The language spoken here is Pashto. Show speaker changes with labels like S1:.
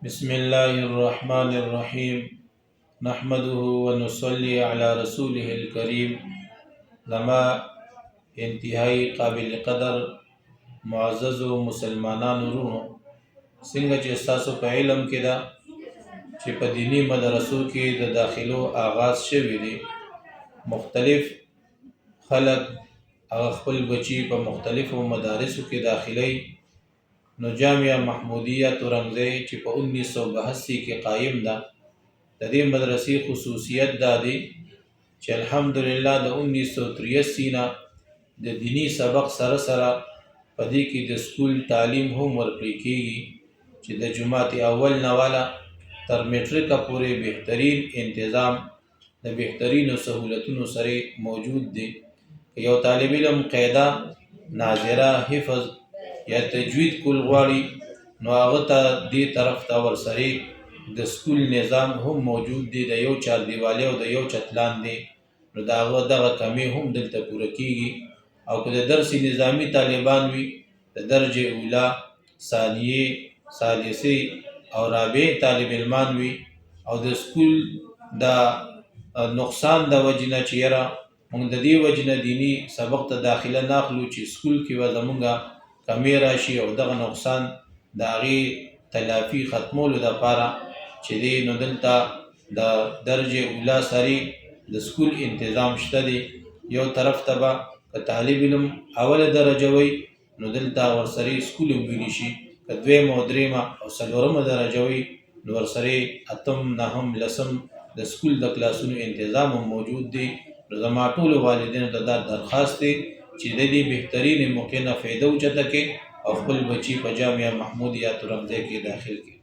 S1: بسم الله الرحمن الرحيم نحمده ونصلي على رسوله الكريم لما انتهائی قابل قدر معزز مسلمانانو ورونو څنګه چې تاسو په علم کې دا چې په دینی مدرسو کې د داخلو آغاز شوی دی مختلف خلق خپل بچی په مختلفو مدارسو کې داخلي نو جامعه محمودیه ترنګزی چې په 1982 کې قائم ده د دې مدرسې خصوصیت دا دی چې الحمدلله د 1983 نه د دینی سبق سره سره په دې کې د سکول تعلیم هم ورکړل کېږي چې د جماعت اول نه والا تر میټریکه پورې بهترین تنظیم د بهترینو سہولتونو سره موجود دی یو طالب علم قاعده ناظره حفظ یا تجوید کول غواړي نو هغه ته دې طرف ته ورسره د سکول نظام هم موجود دی د یو چار دیواله او د یو چتلان دی نو دغه کمی هم دلته پوره کیږي او که د درس نظامی طالبان وي د درجه اوله ثانیه ثالثه او رابعه طالب علمان وي او د سکول د نقصان د وجنه چیرې موږ د دې وجنه دینی سبق ته داخله ناخلو چې سکول کې و زمونږه کمی راشي او دغه نقصان د هغې تلافي ختمولو دپاره چې دی نو دلته د درجه اوله سرې د سکول انتظام شته دی یو طرف ته به که طالب علم اوله درجه وي نو دلته ورسره سکول هم ویلی شي که دویمه او دریمه او څلورمه درجه وي نو ورسره اتم نهم لسم د سکول د کلاسونو انتظام هم موجود دی نو زما ټولو والدینو ته دا درخواست دی چې د دې بهترین موقع نه فایده اوچته کړي او خپل بچي په جامعه محمودیه ترنګزی کې داخل کړي